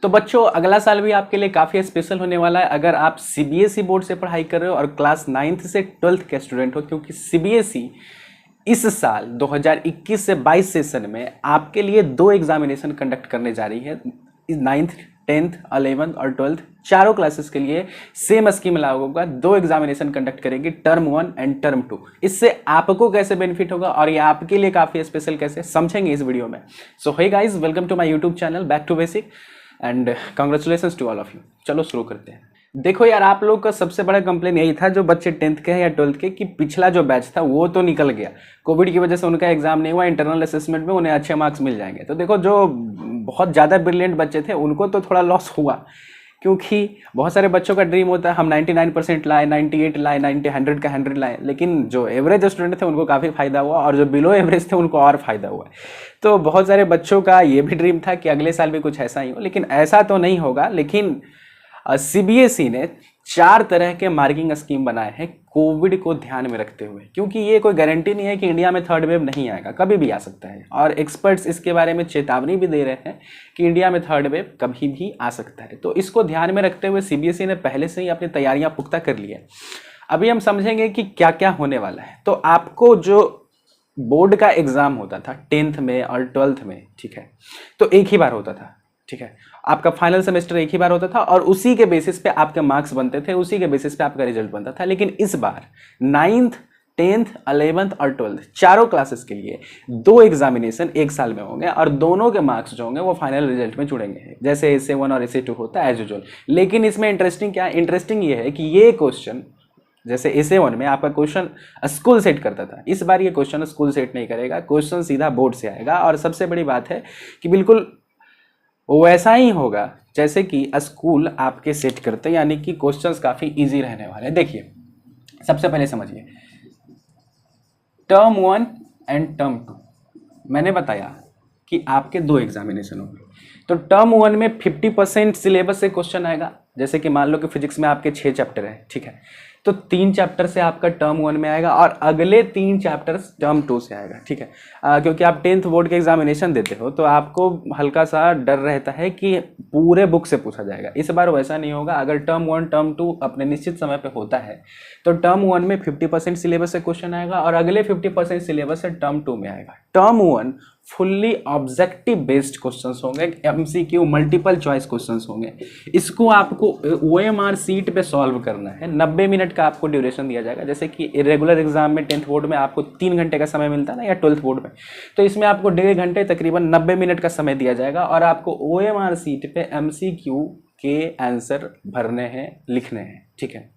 तो बच्चों अगला साल भी आपके लिए काफ़ी स्पेशल होने वाला है अगर आप सीबीएसई बोर्ड से पढ़ाई कर रहे हो और क्लास 9th से 12th के स्टूडेंट हो, क्योंकि सीबीएसई इस साल 2021 से 22 सेशन में आपके लिए 2 एग्जामिनेशन कंडक्ट करने जा रही है। 9th 10th 11th और 12th चारों क्लासेस के लिए सेम स्कीम लागू होगा। 2 एग्जामिनेशन कंडक्ट करेंगे, टर्म 1 एंड टर्म 2। इससे आपको कैसे बेनिफिट होगा और ये आपके लिए काफ़ी स्पेशल कैसे समझेंगे इस वीडियो में। So hey guys, welcome to my YouTube channel back to basic and congratulations to all of you. चलो शुरू करते हैं। देखो यार, आप लोग का सबसे बड़ा कंप्लेन यही था जो बच्चे 10th के हैं या 12th के, कि पिछला जो बैच था वो तो निकल गया, कोविड की वजह से उनका एग्जाम नहीं हुआ, इंटरनल असेसमेंट में उन्हें अच्छे मार्क्स मिल जाएंगे। तो देखो, जो बहुत ज़्यादा ब्रिलियंट बच्चे थे उनको तो थोड़ा लॉस हुआ, क्योंकि बहुत सारे बच्चों का ड्रीम होता है हम 99% लाए, 98 लाए, 90 100 का 100 लाए, लेकिन जो एवरेज स्टूडेंट थे उनको काफ़ी फायदा हुआ और जो बिलो एवरेज थे उनको और फायदा हुआ। तो बहुत सारे बच्चों का ये भी ड्रीम था कि अगले साल भी कुछ ऐसा ही हो, लेकिन ऐसा तो नहीं होगा। लेकिन सीबीएसई ने 4 तरह के मार्किंग स्कीम बनाए हैं कोविड को ध्यान में रखते हुए, क्योंकि ये कोई गारंटी नहीं है कि इंडिया में थर्ड वेव नहीं आएगा, कभी भी आ सकता है। और एक्सपर्ट्स इसके बारे में चेतावनी भी दे रहे हैं कि इंडिया में थर्ड वेव कभी भी आ सकता है। तो इसको ध्यान में रखते हुए सीबीएसई ने पहले से ही अपनी तैयारियां पुख्ता कर ली है। अभी हम समझेंगे कि क्या क्या होने वाला है। तो आपको जो बोर्ड का एग्जाम होता था 10th में और 12th में, ठीक है, तो एक ही बार होता था, ठीक है। आपका फाइनल सेमेस्टर एक ही बार होता था और उसी के बेसिस पे आपके मार्क्स बनते थे, उसी के बेसिस पे आपका रिजल्ट बनता था। लेकिन इस बार 9th 10th 11th और 12th चारों क्लासेस के लिए 2 एग्जामिनेशन एक साल में होंगे और दोनों के मार्क्स जो होंगे वो फाइनल रिजल्ट में जुड़ेंगे, जैसे SA1 और SA2 होता है एज यूजुअल। लेकिन इसमें इंटरेस्टिंग क्या है? इंटरेस्टिंग ये है कि ये क्वेश्चन, जैसे SA1 में आपका क्वेश्चन स्कूल सेट करता था, इस बार ये क्वेश्चन स्कूल सेट नहीं करेगा, क्वेश्चन सीधा बोर्ड से आएगा। और सबसे बड़ी बात है कि बिल्कुल वैसा ही होगा जैसे कि स्कूल आपके सेट करते, यानी कि क्वेश्चंस काफ़ी इजी रहने वाले हैं। देखिए, सबसे पहले समझिए टर्म 1 एंड टर्म 2। मैंने बताया कि आपके 2 एग्जामिनेशन होंगे। तो टर्म 1 में 50% सिलेबस से क्वेश्चन आएगा, जैसे कि मान लो कि फिजिक्स में आपके 6 चैप्टर हैं, ठीक है, तो 3 चैप्टर से आपका टर्म 1 में आएगा और अगले 3 चैप्टर्स टर्म 2 से आएगा, ठीक है। क्योंकि आप 10th बोर्ड के एग्जामिनेशन देते हो तो आपको हल्का सा डर रहता है कि पूरे बुक से पूछा जाएगा। इस बार वैसा नहीं होगा। अगर टर्म 1 टर्म 2 अपने निश्चित समय पे होता है तो टर्म 1 में 50% सिलेबस से क्वेश्चन आएगा और अगले 50% सिलेबस से टर्म 2 में आएगा। Term 1 fully objective based questions होंगे, MCQ मल्टीपल चॉइस क्वेश्चंस होंगे। इसको आपको OMR सीट पे सॉल्व करना है। 90 मिनट का आपको ड्यूरेशन दिया जाएगा, जैसे कि रेगुलर एग्जाम में 10th बोर्ड में आपको 3 घंटे का समय मिलता है ना, या 12th बोर्ड में, तो इसमें आपको 1.5 घंटे तकरीबन 90 मिनट का समय दिया जाएगा और आपको OMR सीट पे MCQ के आंसर भरने हैं, लिखने हैं, ठीक है।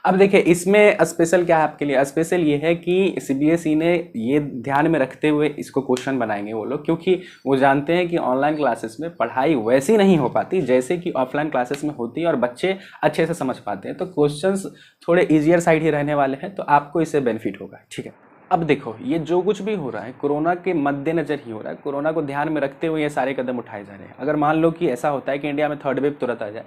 अब देखिए, इसमें स्पेशल क्या है आपके लिए? स्पेशल ये है कि सीबीएसई ने ये ध्यान में रखते हुए इसको क्वेश्चन बनाएंगे वो लोग, क्योंकि वो जानते हैं कि ऑनलाइन क्लासेस में पढ़ाई वैसी नहीं हो पाती जैसे कि ऑफलाइन क्लासेस में होती है और बच्चे अच्छे से समझ पाते हैं। तो क्वेश्चंस थोड़े ईजियर साइड ही रहने वाले हैं, तो आपको इससे बेनिफिट होगा, ठीक है। अब देखो, ये जो कुछ भी हो रहा है कोरोना के मद्देनजर ही हो रहा है, कोरोना को ध्यान में रखते हुए ये सारे कदम उठाए जा रहे हैं। अगर मान लो कि ऐसा होता है कि इंडिया में थर्ड वेव तुरंत आ जाए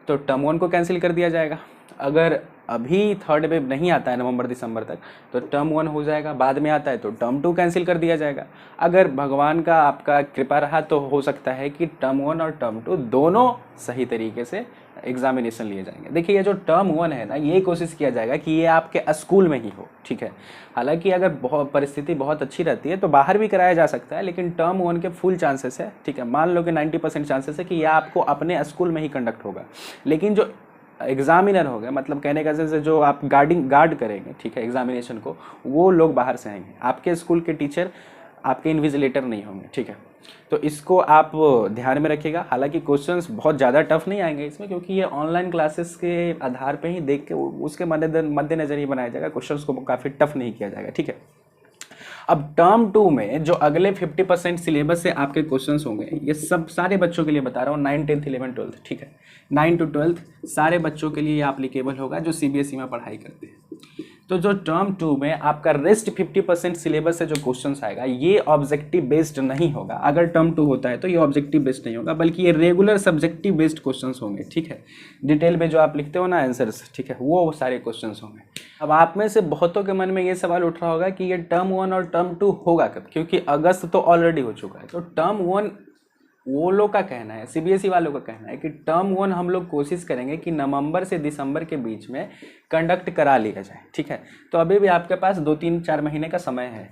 तो टर्म 1 को कैंसिल कर दिया जाएगा। अगर अभी थर्ड वेव नहीं आता है नवंबर दिसंबर तक तो टर्म 1 हो जाएगा, बाद में आता है तो टर्म 2 कैंसिल कर दिया जाएगा। अगर भगवान का आपका कृपा रहा तो हो सकता है कि टर्म 1 और टर्म 2 दोनों सही तरीके से एग्जामिनेशन लिए जाएंगे। देखिए, ये जो टर्म 1 है ना, ये कोशिश किया जाएगा कि ये आपके स्कूल में ही हो, ठीक है। हालांकि अगर परिस्थिति बहुत अच्छी रहती है तो बाहर भी कराया जा सकता है, लेकिन टर्म 1 के फुल चांसेस है, ठीक है। मान लो कि 90% चांसेस है कि ये आपको अपने स्कूल में ही कंडक्ट होगा। लेकिन जो एग्जामिनर हो गया, मतलब कहने का जैसे जो आप गार्ड करेंगे, ठीक है, एग्जामिनेशन को, वो लोग बाहर से आएंगे। आपके स्कूल के टीचर आपके इन्विजिलेटर नहीं होंगे, ठीक है। तो इसको आप ध्यान में रखिएगा। हालांकि क्वेश्चंस बहुत ज़्यादा टफ नहीं आएंगे इसमें, क्योंकि ये ऑनलाइन क्लासेस के आधार पे ही देख के उसके मद्देनजर ही बनाया जाएगा। क्वेश्चंस को काफ़ी टफ नहीं किया जाएगा, ठीक है। अब टर्म 2 में जो अगले 50% सिलेबस से आपके क्वेश्चंस होंगे, ये सब सारे बच्चों के लिए बता रहा हूँ, 9 10th 11 12th, ठीक है, 9 to 12th सारे बच्चों के लिए ये एप्लीकेबल होगा जो सीबीएसई में पढ़ाई करते हैं। तो जो टर्म 2 में आपका रेस्ट 50% सिलेबस से जो क्वेश्चंस आएगा ये ऑब्जेक्टिव बेस्ड नहीं होगा। अगर टर्म 2 होता है तो ये ऑब्जेक्टिव बेस्ड नहीं होगा, बल्कि ये रेगुलर सब्जेक्टिव बेस्ड क्वेश्चंस होंगे, ठीक है। डिटेल में जो आप लिखते हो ना आंसर्स, ठीक है, वो सारे क्वेश्चंस होंगे। अब आप में से बहुतों के मन में ये सवाल उठ रहा होगा कि ये टर्म 1 और टर्म 2 होगा कब, क्योंकि अगस्त तो ऑलरेडी हो चुका है। तो टर्म 1 वो लोग का कहना है, सीबीएसई वालों का कहना है कि टर्म 1 हम लोग कोशिश करेंगे कि नवंबर से दिसंबर के बीच में कंडक्ट करा लिया जाए, ठीक है। तो अभी भी आपके पास 2-3-4 महीने का समय है।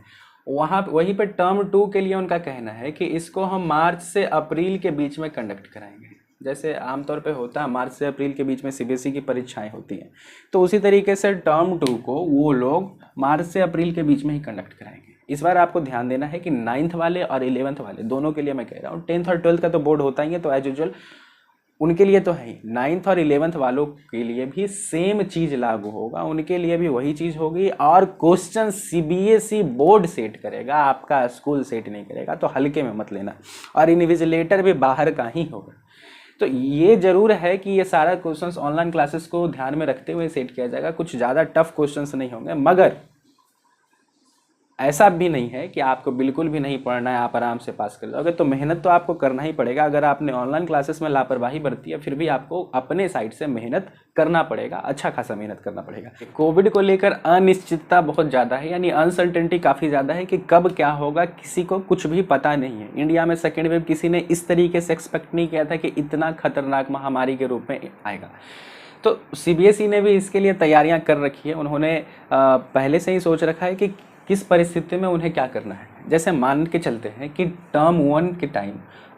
वहीं पे टर्म 2 के लिए उनका कहना है कि इसको हम मार्च से अप्रैल के बीच में कंडक्ट कराएंगे। जैसे आमतौर पे होता है मार्च से अप्रैल के बीच में सीबीएसई की परीक्षाएं होती हैं, तो उसी तरीके से टर्म 2 को वो लोग मार्च से अप्रैल के बीच में ही कंडक्ट कराएंगे। इस बार आपको ध्यान देना है कि 9th वाले और 11th वाले दोनों के लिए मैं कह रहा हूँ, 10th और 12th का तो बोर्ड होता ही है, तो एज यूजुअल उनके लिए तो है ही, 9th और 11th वालों के लिए भी सेम चीज़ लागू होगा, उनके लिए भी वही चीज़ होगी। और क्वेश्चन सीबीएसई बोर्ड सेट करेगा, आपका स्कूल सेट नहीं करेगा, तो हल्के में मत लेना। और इन्विजिलेटर भी बाहर का ही होगा। तो ये जरूर है कि ये सारा क्वेश्चंस ऑनलाइन क्लासेस को ध्यान में रखते हुए सेट किया जाएगा, कुछ ज़्यादा टफ क्वेश्चंस नहीं होंगे। मगर ऐसा भी नहीं है कि आपको बिल्कुल भी नहीं पढ़ना है, आप आराम से पास कर जाओगे। तो मेहनत तो आपको करना ही पड़ेगा। अगर आपने ऑनलाइन क्लासेस में लापरवाही बरती है, फिर भी आपको अपने साइड से मेहनत करना पड़ेगा, अच्छा खासा मेहनत करना पड़ेगा। कोविड को लेकर अनिश्चितता बहुत ज़्यादा है, यानी अनसर्टेनिटी काफ़ी ज़्यादा है कि कब क्या होगा किसी को कुछ भी पता नहीं है। इंडिया में सेकेंड वेव किसी ने इस तरीके से एक्सपेक्ट नहीं किया था कि इतना खतरनाक महामारी के रूप में आएगा। तो सीबीएसई ने भी इसके लिए तैयारियां कर रखी है। उन्होंने पहले से ही सोच रखा है कि किस परिस्थिति में उन्हें क्या करना है। जैसे मान के चलते हैं कि टर्म 1 के टाइम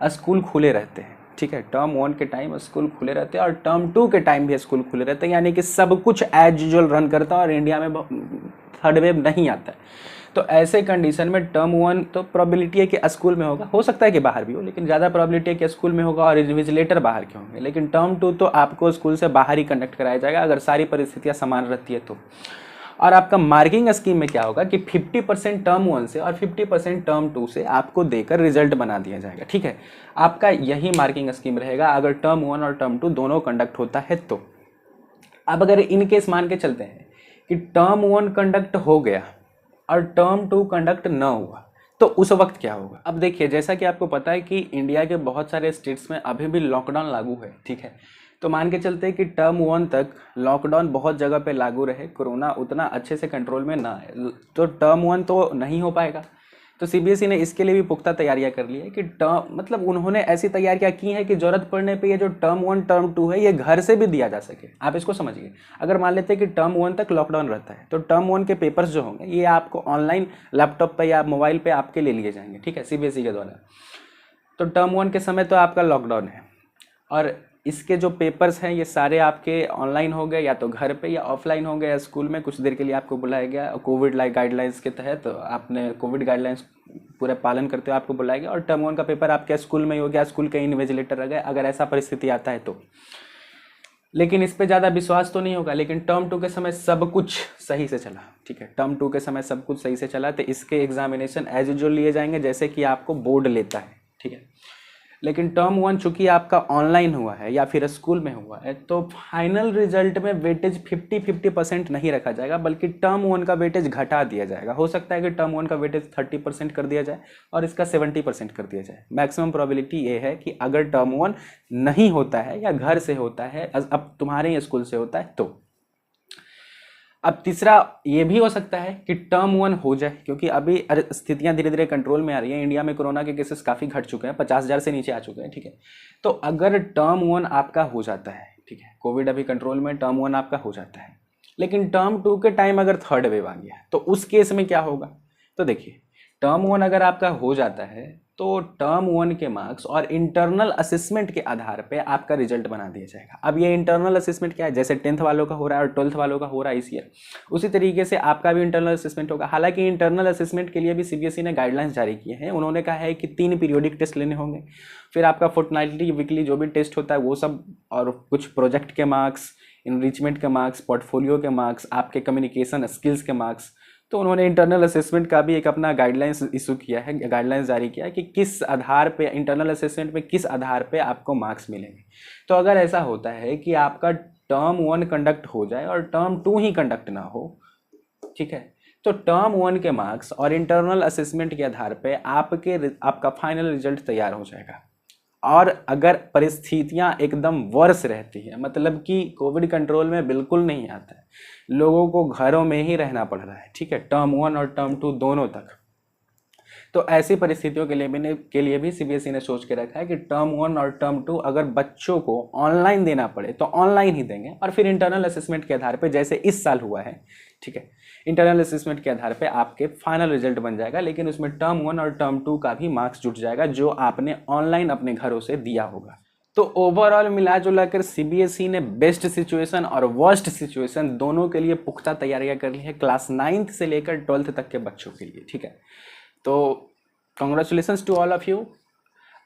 स्कूल खुले रहते हैं, ठीक है, टर्म 1 के टाइम स्कूल खुले रहते हैं और टर्म 2 के टाइम भी स्कूल खुले रहते हैं, यानी कि सब कुछ एज यूजुअल रन करता है और इंडिया में थर्ड वेव नहीं आता है। तो ऐसे कंडीशन में टर्म 1 तो प्रोबेबिलिटी है कि स्कूल में होगा, हो सकता है कि बाहर भी हो, लेकिन ज़्यादा प्रोबेबिलिटी है कि स्कूल में होगा और इन्विजिलेटर बाहर के होंगे। लेकिन टर्म 2 तो आपको स्कूल से बाहर ही कंडक्ट कराया जाएगा, अगर सारी परिस्थितियाँ समान रहती है तो। और आपका मार्किंग स्कीम में क्या होगा कि 50% टर्म 1 से और 50% टर्म 2 से आपको देकर रिजल्ट बना दिया जाएगा, ठीक है। आपका यही मार्किंग स्कीम रहेगा अगर टर्म 1 और टर्म 2 दोनों कंडक्ट होता है तो। अब अगर इन केस मान के चलते हैं कि टर्म 1 कंडक्ट हो गया और टर्म 2 कंडक्ट न हुआ, तो उस वक्त क्या होगा। अब देखिए, जैसा कि आपको पता है कि इंडिया के बहुत सारे स्टेट्स में अभी भी लॉकडाउन लागू है, ठीक है। तो मान के चलते हैं कि टर्म 1 तक लॉकडाउन बहुत जगह पे लागू रहे, कोरोना उतना अच्छे से कंट्रोल में ना आए, तो टर्म 1 तो नहीं हो पाएगा। तो सीबीएसई ने इसके लिए भी पुख्ता तैयारियां कर ली है कि टर्म मतलब उन्होंने ऐसी तैयारियां की हैं कि जरूरत पड़ने पे ये जो टर्म 1 टर्म 2 है ये घर से भी दिया जा सके। आप इसको समझिए, अगर मान लेते हैं कि टर्म 1 तक लॉकडाउन रहता है तो टर्म 1 के पेपर्स जो होंगे ये आपको ऑनलाइन लैपटॉप पे या मोबाइल पे आपके ले लिए जाएंगे, ठीक है, सीबीएसई के द्वारा। तो टर्म 1 के समय तो आपका लॉकडाउन है और इसके जो पेपर्स हैं ये सारे आपके ऑनलाइन हो गए, या तो घर पे या ऑफलाइन हो गए, या स्कूल में कुछ देर के लिए आपको बुलाया गया कोविड गाइडलाइंस के तहत, तो आपने कोविड गाइडलाइंस पूरे पालन करते हुए आपको बुलाया गया और टर्म 1 का पेपर आपके स्कूल में ही हो गया, स्कूल के इन्विजिलेटर रह गए, अगर ऐसा परिस्थिति आता है तो। लेकिन इस पर ज़्यादा विश्वास तो नहीं होगा। लेकिन टर्म 2 के समय सब कुछ सही से चला, ठीक है, टर्म 2 के समय सब कुछ सही से चला, तो इसके एग्जामिनेशन एज यूजुअल लिए जाएंगे जैसे कि आपको बोर्ड लेता है, ठीक है। लेकिन टर्म 1 चूंकि आपका ऑनलाइन हुआ है या फिर स्कूल में हुआ है, तो फाइनल रिजल्ट में वेटेज 50% नहीं रखा जाएगा, बल्कि टर्म 1 का वेटेज घटा दिया जाएगा। हो सकता है कि टर्म 1 का वेटेज 30% कर दिया जाए और इसका 70% कर दिया जाए। मैक्सिमम प्रोबेबिलिटी ये है कि अगर टर्म 1 नहीं होता है या घर से होता है, अब तुम्हारे स्कूल से होता है तो। अब तीसरा ये भी हो सकता है कि टर्म 1 हो जाए, क्योंकि अभी स्थितियां धीरे धीरे कंट्रोल में आ रही हैं। इंडिया में कोरोना के केसेस काफ़ी घट चुके हैं, 50,000 से नीचे आ चुके हैं, ठीक है। तो अगर टर्म 1 आपका हो जाता है, ठीक है, कोविड अभी कंट्रोल में, टर्म 1 आपका हो जाता है, लेकिन टर्म 2 के टाइम अगर थर्ड वेव आ गया तो उस केस में क्या होगा। तो देखिए, टर्म 1 अगर आपका हो जाता है तो टर्म 1 के मार्क्स और इंटरनल असेसमेंट के आधार पे आपका रिजल्ट बना दिया जाएगा। अब ये इंटरनल असेसमेंट क्या है, जैसे 10th वालों का हो रहा है और 12th वालों का हो रहा है इस ईयर, उसी तरीके से आपका भी इंटरनल असेसमेंट होगा। हालांकि इंटरनल असेसमेंट के लिए भी सीबीएसई ने गाइडलाइंस जारी किए हैं। उन्होंने कहा है कि 3 पीरियोडिक टेस्ट लेने होंगे, फिर आपका फोर्टनाइटली वीकली जो भी टेस्ट होता है वो सब, और कुछ प्रोजेक्ट के मार्क्स, इनरिचमेंट के मार्क्स, पोर्टफोलियो के मार्क्स, आपके कम्युनिकेशन स्किल्स के मार्क्स। तो उन्होंने इंटरनल असेसमेंट का भी एक अपना गाइडलाइंस इशू किया है, गाइडलाइंस जारी किया है कि किस आधार पे इंटरनल असेसमेंट में किस आधार पे आपको मार्क्स मिलेंगे। तो अगर ऐसा होता है कि आपका टर्म 1 कंडक्ट हो जाए और टर्म 2 ही कंडक्ट ना हो, ठीक है, तो टर्म 1 के मार्क्स और इंटरनल असेसमेंट के आधार पे आपका फाइनल रिजल्ट तैयार हो जाएगा। और अगर परिस्थितियां एकदम वर्स रहती है, मतलब कि कोविड कंट्रोल में बिल्कुल नहीं आता है, लोगों को घरों में ही रहना पड़ रहा है, ठीक है, टर्म 1 और टर्म 2 दोनों तक, तो ऐसी परिस्थितियों के लिए भी सीबीएसई ने सोच के रखा है कि टर्म 1 और टर्म 2 अगर बच्चों को ऑनलाइन देना पड़े तो ऑनलाइन ही देंगे, और फिर इंटरनल असेसमेंट के आधार पर, जैसे इस साल हुआ है, ठीक है, इंटरनल असेसमेंट के आधार पे आपके फाइनल रिजल्ट बन जाएगा, लेकिन उसमें टर्म 1 और टर्म 2 का भी मार्क्स जुट जाएगा जो आपने ऑनलाइन अपने घरों से दिया होगा। तो ओवरऑल मिला जुला कर सीबीएसई ने बेस्ट सिचुएशन और वर्स्ट सिचुएशन दोनों के लिए पुख्ता तैयारियां कर ली है, क्लास 9th से लेकर 12th तक के बच्चों के लिए, ठीक है। तो congratulations to all of you.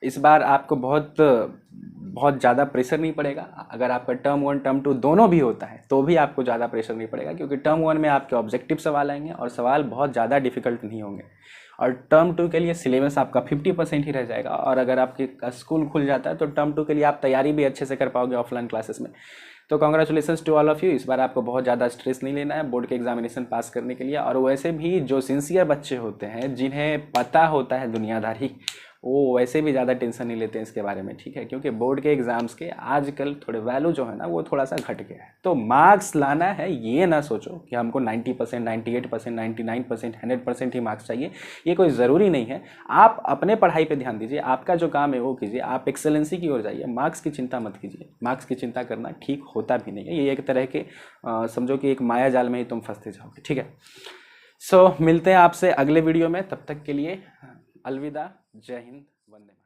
इस बार आपको बहुत बहुत ज़्यादा प्रेशर नहीं पड़ेगा। अगर आपका टर्म 1 टर्म 2 दोनों भी होता है तो भी आपको ज़्यादा प्रेशर नहीं पड़ेगा, क्योंकि टर्म 1 में आपके ऑब्जेक्टिव सवाल आएंगे और सवाल बहुत ज़्यादा डिफिकल्ट नहीं होंगे, और टर्म 2 के लिए सिलेबस आपका 50% ही रह जाएगा। और अगर आपके स्कूल खुल जाता है तो टर्म 2 के लिए आप तैयारी भी अच्छे से कर पाओगे ऑफलाइन क्लासेस में। तो congratulations to all of you. इस बार आपको बहुत ज़्यादा स्ट्रेस नहीं लेना है बोर्ड के एग्जामिनेशन पास करने के लिए। और वैसे भी जो सिंसियर बच्चे होते हैं, जिन्हें पता होता है दुनियादारी, वो वैसे भी ज़्यादा टेंशन नहीं लेते हैं इसके बारे में, ठीक है, क्योंकि बोर्ड के एग्ज़ाम्स के आजकल थोड़े वैल्यू जो है ना वो थोड़ा सा घट गया है। तो मार्क्स लाना है, ये ना सोचो कि हमको 90%, 98%, 99%, 100% ही मार्क्स चाहिए, ये कोई ज़रूरी नहीं है। आप अपने पढ़ाई पे ध्यान दीजिए, आपका जो काम है वो कीजिए, आप एक्सेलेंसी की ओर जाइए, मार्क्स की चिंता मत कीजिए। मार्क्स की चिंता करना ठीक होता भी नहीं है, ये एक तरह के समझो कि एक माया जाल में ही तुम फंसते जाओगे, ठीक है। सो मिलते हैं आपसे अगले वीडियो में, तब तक के लिए अलविदा, जय हिंद, वंदे मातरम।